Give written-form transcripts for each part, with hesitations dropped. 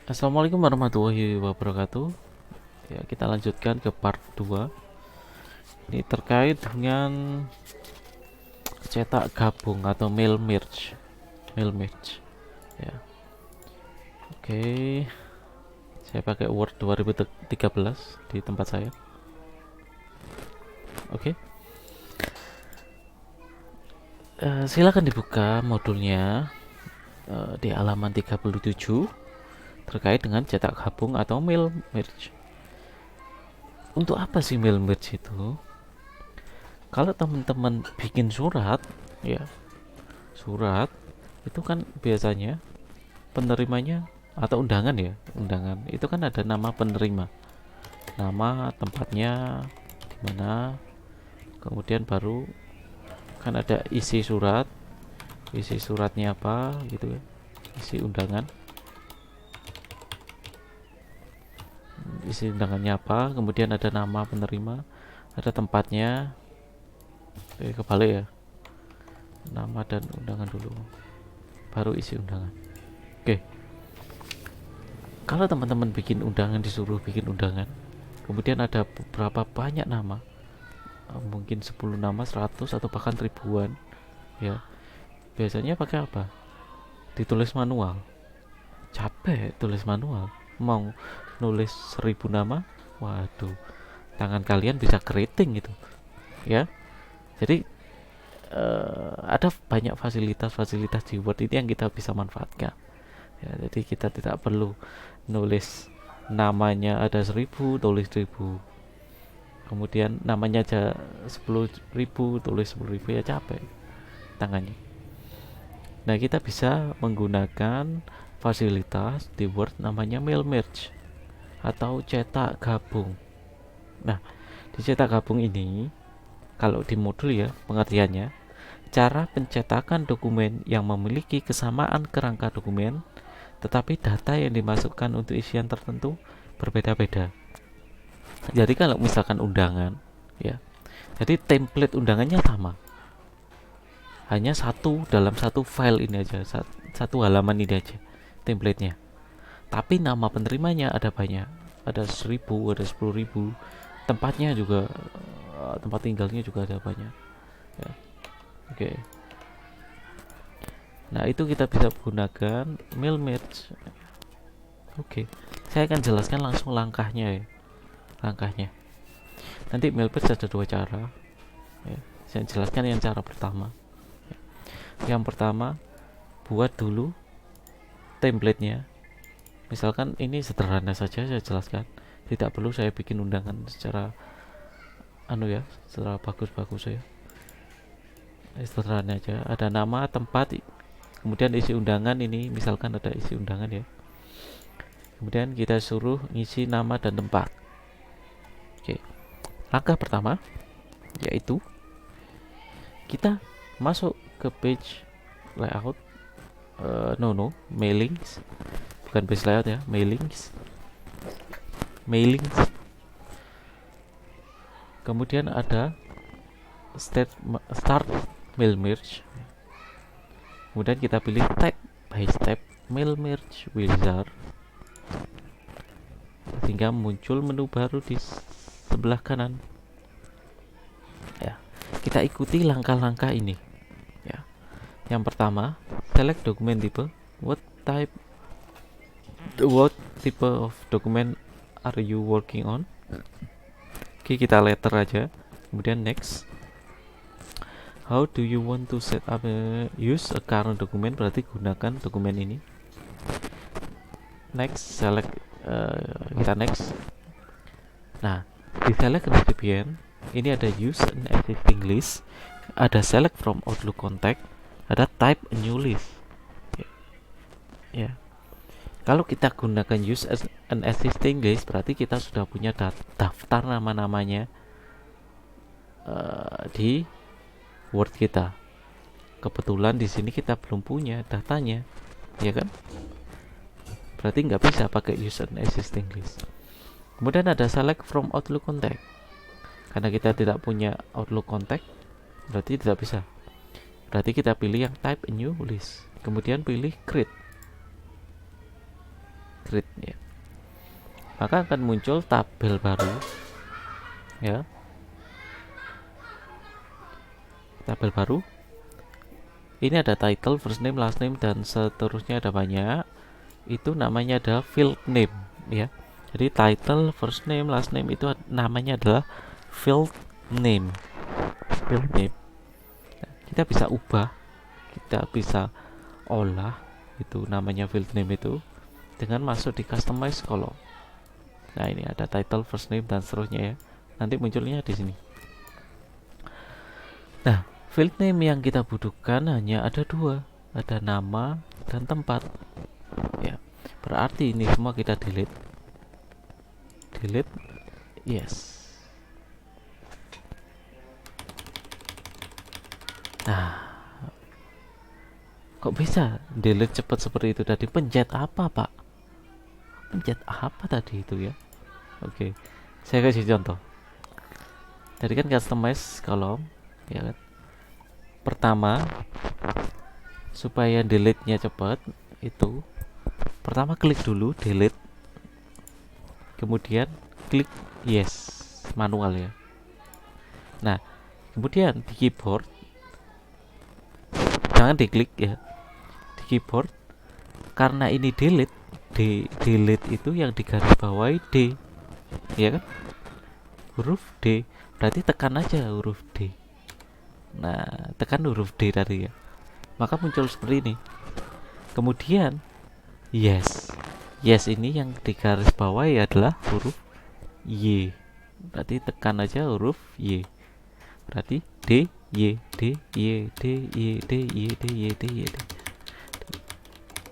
Assalamualaikum warahmatullahi wabarakatuh. Ya, kita lanjutkan ke part 2. Ini terkait dengan cetak gabung atau mail merge. Mail merge. Ya. Oke, saya pakai Word 2013 di tempat saya. Oke. Silakan dibuka modulnya di halaman 37 terkait dengan cetak gabung atau mail merge. Untuk apa sih mail merge itu? Kalau teman-teman bikin surat, ya, surat itu kan biasanya penerimanya atau undangan, ya, undangan itu kan ada nama penerima, nama tempatnya di mana, kemudian baru kan ada isi suratnya apa gitu ya, isi undangan, isi undangannya apa, kemudian ada nama penerima, ada tempatnya, kebalik ya, nama dan undangan dulu baru isi undangan. Oke, kalau teman-teman bikin undangan, disuruh bikin undangan, kemudian ada beberapa banyak nama, mungkin 10 nama, 100 atau bahkan ribuan, ya, biasanya pakai apa? Ditulis manual. Capek tulis manual. Mau nulis 1000 nama, waduh, tangan kalian bisa keriting gitu, ya. Jadi ada banyak fasilitas-fasilitas di Word ini yang kita bisa manfaatkan, ya. Jadi kita tidak perlu nulis namanya ada 1000, tulis 1000, kemudian namanya aja 10.000, tulis 10.000, ya capek tangannya. Nah, kita bisa menggunakan fasilitas di Word namanya mail merge atau cetak gabung. Nah, di cetak gabung ini, kalau di modul ya pengertiannya, cara pencetakan dokumen yang memiliki kesamaan kerangka dokumen, tetapi data yang dimasukkan untuk isian tertentu berbeda-beda. Jadi kalau misalkan undangan, ya, jadi template undangannya sama, hanya satu dalam satu file ini aja, satu halaman ini aja templatenya. Tapi nama penerimanya ada banyak, ada 1000, ada 10.000, tempatnya juga, tempat tinggalnya juga ada banyak, ya. Oke. Nah, itu kita bisa gunakan mail merge. Oke, saya akan jelaskan langsung langkahnya, ya. Langkahnya nanti mail merge ada dua cara, ya. Saya jelaskan yang cara pertama, ya. Yang pertama, buat dulu templatenya. Misalkan ini sederhana saja, saya jelaskan, tidak perlu saya bikin undangan secara secara bagus-bagus ya. Sederhana aja, ada nama, tempat, kemudian isi undangan. Ini misalkan ada isi undangan, ya, kemudian kita suruh ngisi nama dan tempat. Oke, langkah pertama yaitu kita masuk ke page layout, mailings, bukan page layout ya, mailings. Kemudian ada start mail merge. Kemudian kita pilih step by step mail merge wizard, sehingga muncul menu baru di sebelah kanan, ya. Kita ikuti langkah-langkah ini, ya. Yang pertama, select dokumen tipe. What type of document are you working on? Oke, kita letter aja. Kemudian next. How do you want to set up use a current document? Berarti gunakan dokumen ini. Next, select, kita next. Nah, di select recipient ini ada use an existing list, ada select from Outlook contact, ada type a new list, ya. Kalau kita gunakan use as an existing list, berarti kita sudah punya daftar nama-namanya di Word kita. Kebetulan di sini kita belum punya datanya, ya kan? Berarti nggak bisa pakai use an existing list. Kemudian ada select from Outlook contact. Karena kita tidak punya Outlook contact, berarti tidak bisa. Berarti kita pilih yang type a new list. Kemudian pilih create. grid ya, maka akan muncul tabel baru ya, tabel baru. Ini ada title, first name, last name, dan seterusnya, ada banyak. Itu namanya adalah field name ya. Jadi title, first name, last name itu namanya adalah field name. Field name. Kita bisa ubah, kita bisa olah itu namanya field name itu dengan masuk di customize column. Nah, ini ada title, first name, dan seterusnya ya. Nanti munculnya di sini. Nah, field name yang kita butuhkan hanya ada dua, ada nama dan tempat ya. Berarti ini semua kita delete, yes. Nah, kok bisa delete cepat seperti itu tadi? Pencet apa, Pak? Pencet apa tadi itu ya? Oke, saya kasih contoh. Tadi kan customize column ya kan. Pertama, supaya delete-nya cepat, itu pertama klik dulu delete, kemudian klik yes, manual ya. Nah, kemudian di keyboard jangan diklik ya, di keyboard karena ini delete, delete itu yang digarisbawahi D ya kan, huruf D, berarti tekan aja huruf D. Nah, tekan huruf D tadi ya, maka muncul seperti ini. Kemudian yes, yes ini yang digarisbawahi adalah huruf Y, berarti tekan aja huruf Y, berarti D Y D Y D Y D Y D Y D Y D,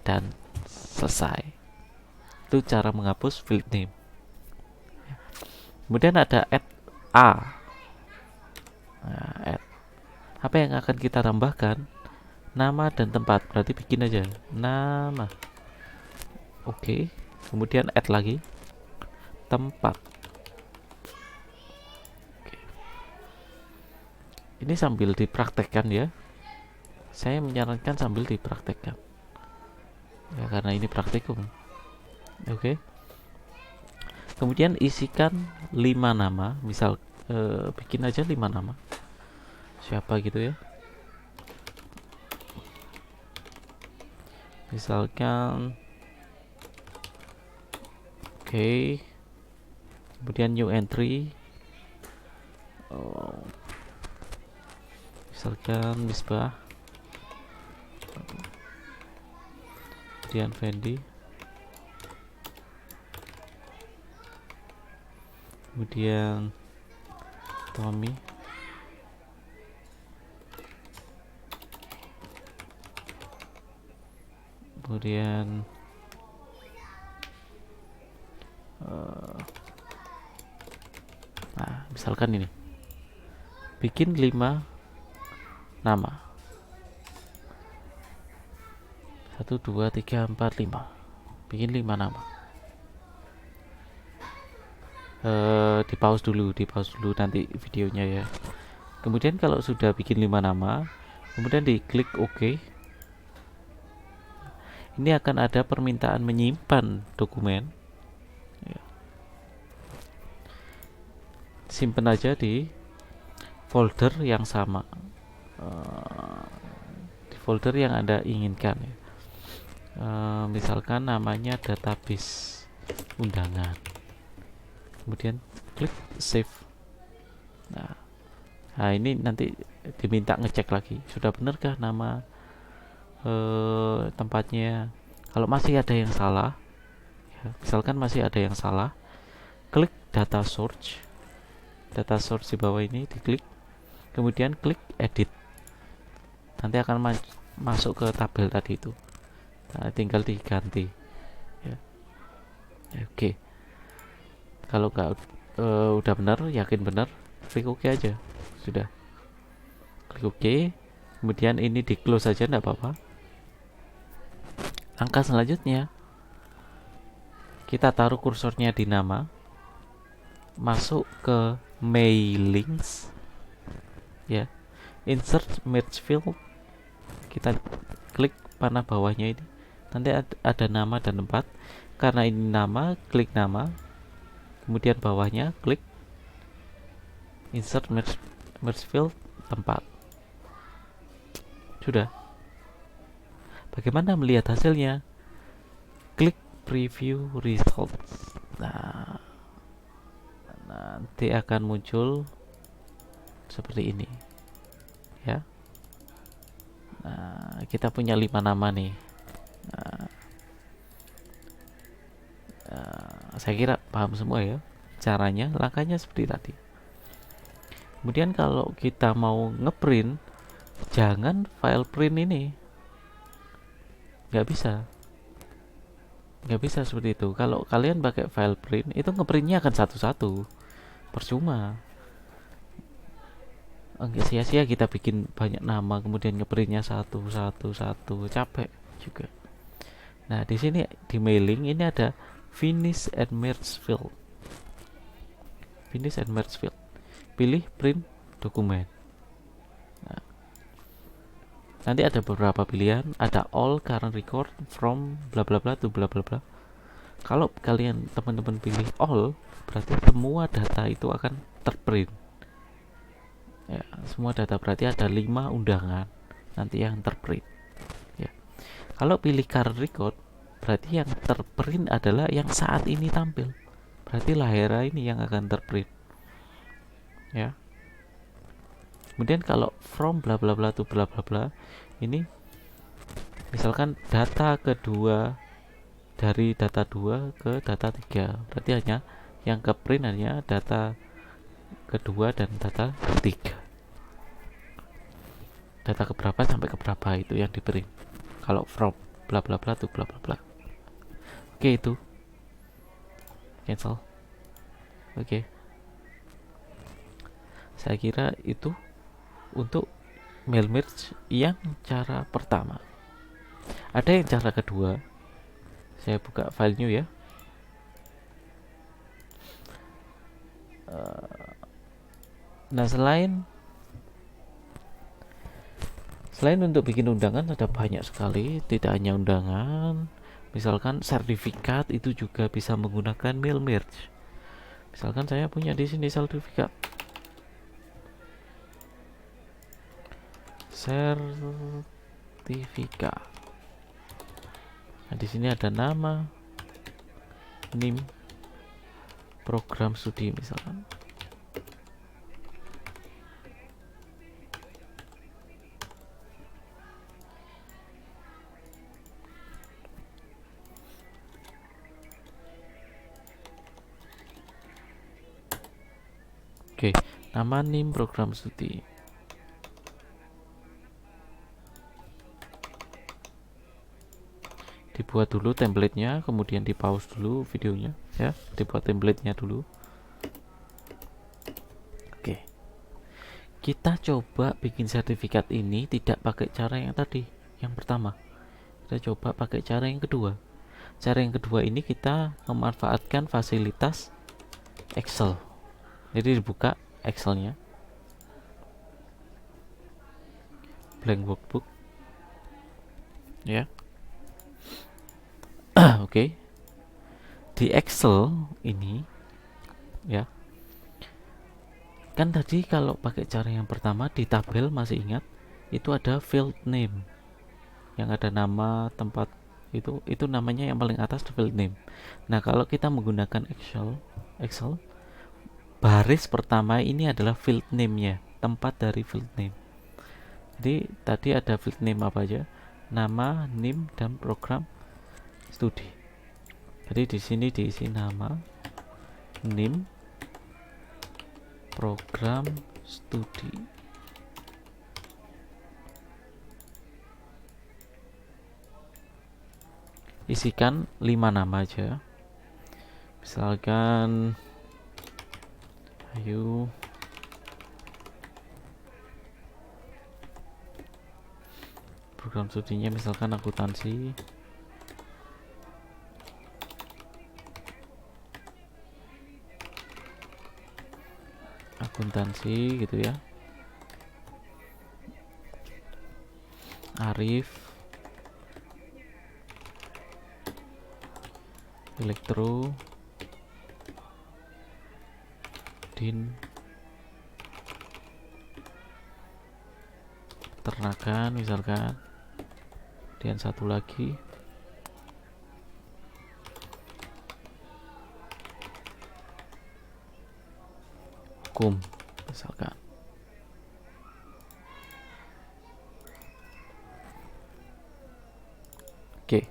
dan selesai. Itu cara menghapus field name. Kemudian ada add A. Nah, add apa yang akan kita tambahkan? Nama dan tempat, berarti bikin aja nama. Oke, kemudian add lagi tempat. Oke. Ini sambil dipraktekkan ya, saya menyarankan sambil dipraktekkan ya, karena ini praktikum. Oke. Kemudian isikan 5 nama, misal bikin aja 5 nama siapa gitu ya, misalkan oke. Kemudian new entry, misalkan Misbah, kemudian Fendi, kemudian Tommy, kemudian nah misalkan ini bikin 5 nama, 1 2 3 4 5, bikin 5 nama. Di pause dulu nanti videonya ya. Kemudian kalau sudah bikin 5 nama, kemudian diklik OK. Ini akan ada permintaan menyimpan dokumen ya. Simpan aja di folder yang sama, di folder yang Anda inginkan ya. Misalkan namanya database undangan, kemudian klik save. Nah, ini nanti diminta ngecek lagi sudah benarkah nama tempatnya. Kalau masih ada yang salah ya, misalkan masih ada yang salah, klik data source di bawah ini, diklik, kemudian klik edit, nanti akan masuk ke tabel tadi itu. Nah, tinggal diganti ya. Oke. Kalau nggak udah benar, yakin benar, klik OK aja, sudah klik OK. Kemudian ini di close aja, enggak apa-apa. Langkah selanjutnya, kita taruh kursornya di nama, masuk ke mailings ya, insert merge field, kita klik panah bawahnya ini, nanti ada nama dan tempat. karena ini nama, klik nama, kemudian bawahnya klik insert merge field tempat. Sudah. Bagaimana melihat hasilnya? Klik preview results. Nah, nanti akan muncul seperti ini ya. Nah, kita punya 5 nama nih. Nah, saya kira paham semua ya caranya, langkahnya seperti tadi. Kemudian kalau kita mau ngeprint, jangan file print ini, nggak bisa seperti itu. Kalau kalian pakai file print, itu ngeprintnya akan satu-satu, percuma. Enggak sia-sia kita bikin banyak nama kemudian ngeprintnya satu, capek juga. Nah, di sini di mailing ini ada finish and merge field. Pilih print dokumen. Nah, nanti ada beberapa pilihan, ada all current record from bla bla bla to bla bla bla. Kalau kalian teman-teman pilih all, berarti semua data itu akan terprint. Ya, semua data berarti ada 5 undangan nanti yang terprint. Ya. Kalau pilih current record, berarti yang terprint adalah yang saat ini tampil. Berarti Lahera ini yang akan terprint. Ya. Kemudian kalau from bla bla bla to bla bla bla, ini misalkan data kedua dari data 2 ke data 3. Berarti hanya yang ke print hanya data kedua dan data ketiga. Data keberapa sampai keberapa itu yang di print. Kalau from bla bla bla to bla bla bla. Oke, itu cancel. Oke. Saya kira itu untuk mail merge yang cara pertama. Ada yang cara kedua. Saya buka file new ya. Nah, selain untuk bikin undangan ada banyak sekali, tidak hanya undangan. Misalkan sertifikat itu juga bisa menggunakan mail merge. Misalkan saya punya di sini sertifikat. Nah, di sini ada nama, NIM, program studi misalkan. Oke, nama NIM program studi. Dibuat dulu templatenya, kemudian di pause dulu videonya ya, dibuat templatenya dulu. Oke, kita coba bikin sertifikat ini tidak pakai cara yang tadi, yang pertama. Kita coba pakai cara yang kedua. Cara yang kedua ini kita memanfaatkan fasilitas Excel. Jadi dibuka Excelnya, blank workbook ya. Oke. Di Excel ini ya, kan tadi kalau pakai cara yang pertama di tabel, masih ingat itu ada field name yang ada nama tempat, itu namanya yang paling atas field name. Nah, kalau kita menggunakan Excel baris pertama ini adalah field name-nya, tempat dari field name. Jadi tadi ada field name apa aja? Nama, NIM, dan program studi. Jadi di sini diisi nama, NIM, program studi. Isikan 5 nama aja. Misalkan ayo program studinya misalkan akuntansi. Gitu ya. Arif elektro, din, peternakan misalkan, dan satu lagi hukum misalkan. Oke.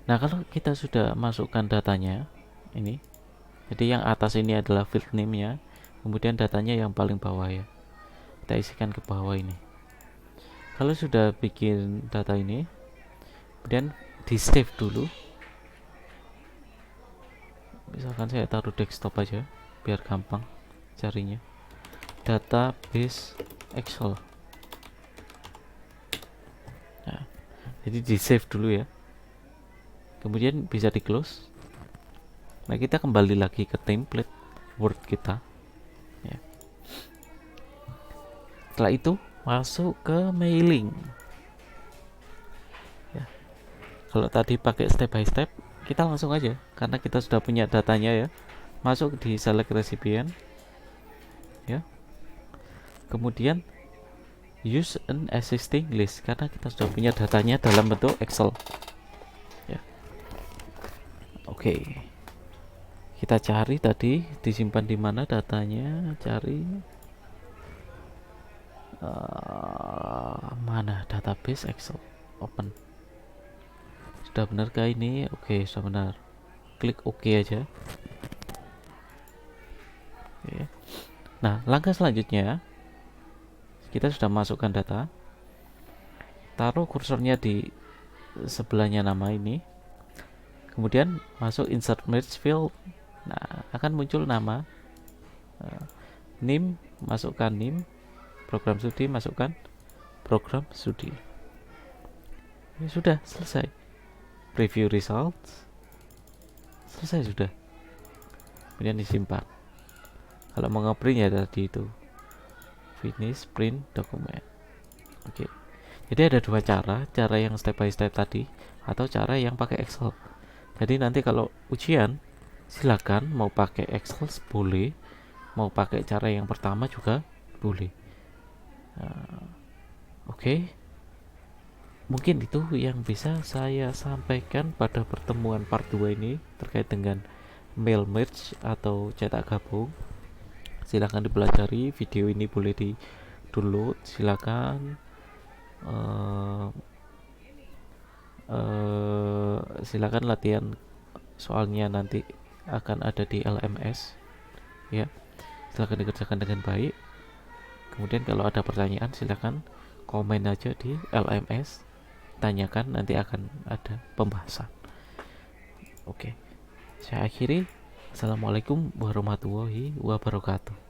Nah, kalau kita sudah masukkan datanya ini, jadi yang atas ini adalah field name-nya, kemudian datanya yang paling bawah ya. Kita isikan ke bawah ini. Kalau sudah bikin data ini, kemudian di save dulu. Misalkan saya taruh desktop aja biar gampang carinya. Database Excel. Nah, jadi di save dulu ya. Kemudian bisa di close. Nah, kita kembali lagi ke template Word kita ya. Setelah itu masuk ke mailing ya. Kalau tadi pakai step by step, kita langsung aja karena kita sudah punya datanya ya. Masuk di select recipient ya. Kemudian use an existing list karena kita sudah punya datanya dalam bentuk Excel ya. Oke. Kita cari tadi disimpan di mana datanya, cari mana database Excel, open. Sudah benarkah ini? Oke, sudah benar. Klik OK aja. Oke. Nah, langkah selanjutnya kita sudah masukkan data. Taruh kursornya di sebelahnya nama ini. Kemudian masuk insert merge field. Nah, akan muncul nama, name, masukkan name, program studi, masukkan program studi. Ini sudah selesai. Preview results, selesai sudah. Kemudian disimpan. Kalau mau nge-print ya tadi itu finish print dokumen. Oke. Jadi ada dua cara yang step by step tadi atau cara yang pakai Excel. Jadi nanti kalau ujian silakan mau pakai Excel boleh, mau pakai cara yang pertama juga boleh. Oke. Mungkin itu yang bisa saya sampaikan pada pertemuan part 2 ini terkait dengan mail merge atau cetak gabung. Silakan dipelajari, video ini boleh di download, silakan silakan latihan soalnya nanti akan ada di LMS ya. Silakan dikerjakan dengan baik. Kemudian kalau ada pertanyaan silakan komen aja di LMS, tanyakan, nanti akan ada pembahasan. Oke, saya akhiri. Assalamualaikum warahmatullahi wabarakatuh.